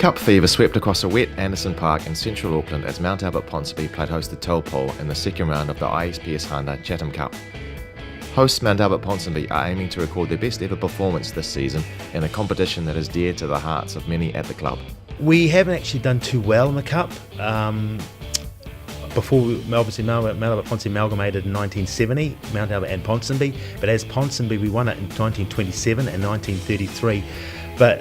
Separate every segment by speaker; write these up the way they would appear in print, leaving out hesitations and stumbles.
Speaker 1: Cup fever swept across a wet Anderson Park in central Auckland as Mt Albert Ponsonby played host to Taupo in the second round of the ISPS Handa Chatham Cup. Hosts Mt Albert Ponsonby are aiming to record their best ever performance this season in a competition that is dear to the hearts of many at the club.
Speaker 2: We haven't actually done too well in the Cup. Before, obviously, Mt Albert Ponsonby amalgamated in 1970, Mt Albert and Ponsonby, but as Ponsonby we won it in 1927 and 1933. But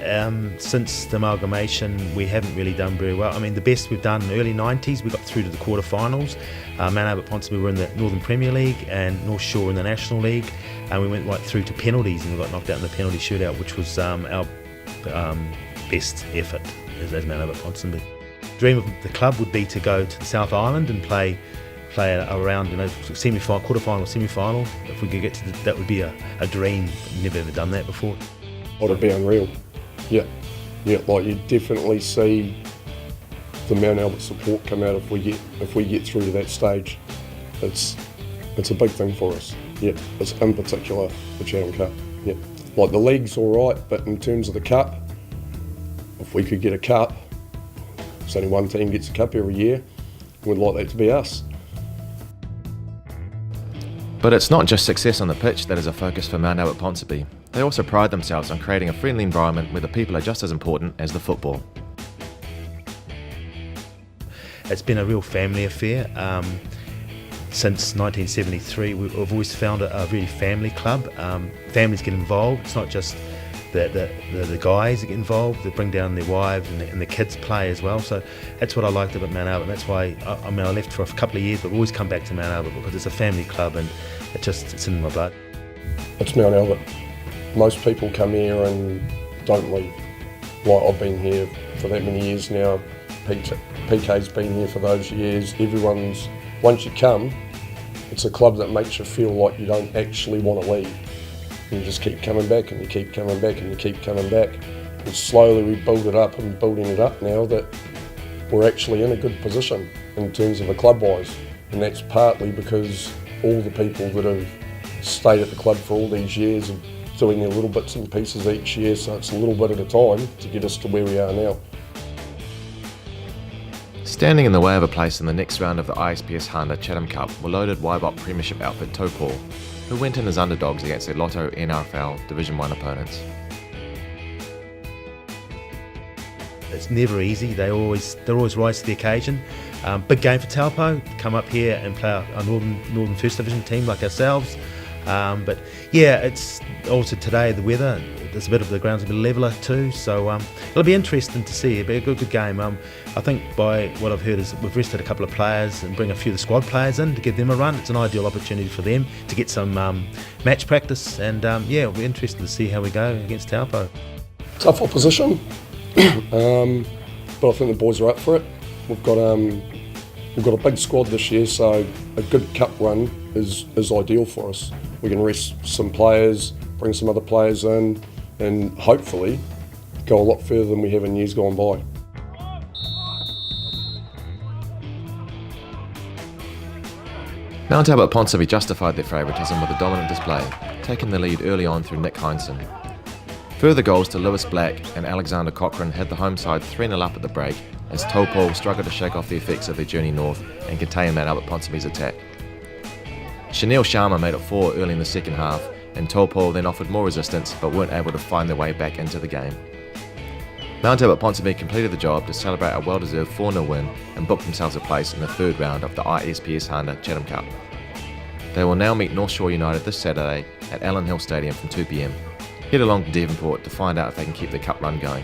Speaker 2: since the amalgamation, we haven't really done very well. I mean, the best we've done in the early 90s, we got through to the quarterfinals. Mt Albert Ponsonby were in the Northern Premier League and North Shore in the National League, and we went right through to penalties and we got knocked out in the penalty shootout, which was our best effort as Mt Albert Ponsonby. The dream of the club would be to go to the South Island and play around, quarterfinal, semi-final. If we could get to that would be a dream. Never ever done that before.
Speaker 3: It'd be unreal. Yeah, like you definitely see the Mt Albert support come out if we get through to that stage. It's a big thing for us. Yeah, it's in particular the Chatham Cup. Yeah, like the league's all right, but in terms of the cup, if we could get a cup, it's only one team gets a cup every year. We'd like that to be us.
Speaker 1: But it's not just success on the pitch that is a focus for Mt Albert Ponsonby. They also pride themselves on creating a friendly environment where the people are just as important as the football.
Speaker 2: It's been a real family affair. Since 1973, we've always found a really family club. Families get involved. It's not just the guys that get involved. They bring down their wives and the kids play as well. So that's what I liked about Mt Albert. And that's why I left for a couple of years, but always come back to Mt Albert because it's a family club and it's in my blood.
Speaker 3: It's Mt Albert. Most people come here and don't leave. Like I've been here for that many years now. PK's been here for those years. Once you come, it's a club that makes you feel like you don't actually want to leave. You just keep coming back and you keep coming back and you keep coming back. And slowly we build it up and building it up now that we're actually in a good position in terms of a club-wise. And that's partly because all the people that have stayed at the club for all these years are doing their little bits and pieces each year, so it's a little bit at a time to get us to where we are now.
Speaker 1: Standing in the way of a place in the next round of the ISPS Handa Chatham Cup were loaded Waibot Premiership outfit Taupo, who went in as underdogs against their Lotto NRFL Division 1 opponents.
Speaker 2: It's never easy. They're always rise to the occasion. Big game for Taupo. Come up here and play a Northern First Division team like ourselves. But yeah, it's also today the weather. The ground's a bit leveler too, so it'll be interesting to see. It'll be a good game. I think by what I've heard is we've rested a couple of players and bring a few of the squad players in to give them a run. It's an ideal opportunity for them to get some match practice, and yeah, it'll be interesting to see how we go against Taupo.
Speaker 3: Tough opposition, but I think the boys are up for it. We've got a big squad this year, so a good cup run is ideal for us. We can rest some players, bring some other players in, and hopefully go a lot further than we have in years gone by.
Speaker 1: Mt Albert Ponsonby justified their favouritism with a dominant display, taking the lead early on through Nick Heinsohn. Further goals to Lewis Black and Alexander Cochrane had the home side 3-0 up at the break as Taupo struggled to shake off the effects of their journey north and contain Mt Albert Ponsonby's attack. Chanel Sharma made it 4 early in the second half, and Taupo then offered more resistance but weren't able to find their way back into the game. Mt Albert Ponsonby completed the job to celebrate a well-deserved 4-0 win and booked themselves a place in the third round of the ISPS Handa Chatham Cup. They will now meet North Shore United this Saturday at Allen Hill Stadium from 2 p.m. Head along to Devonport to find out if they can keep the cup run going.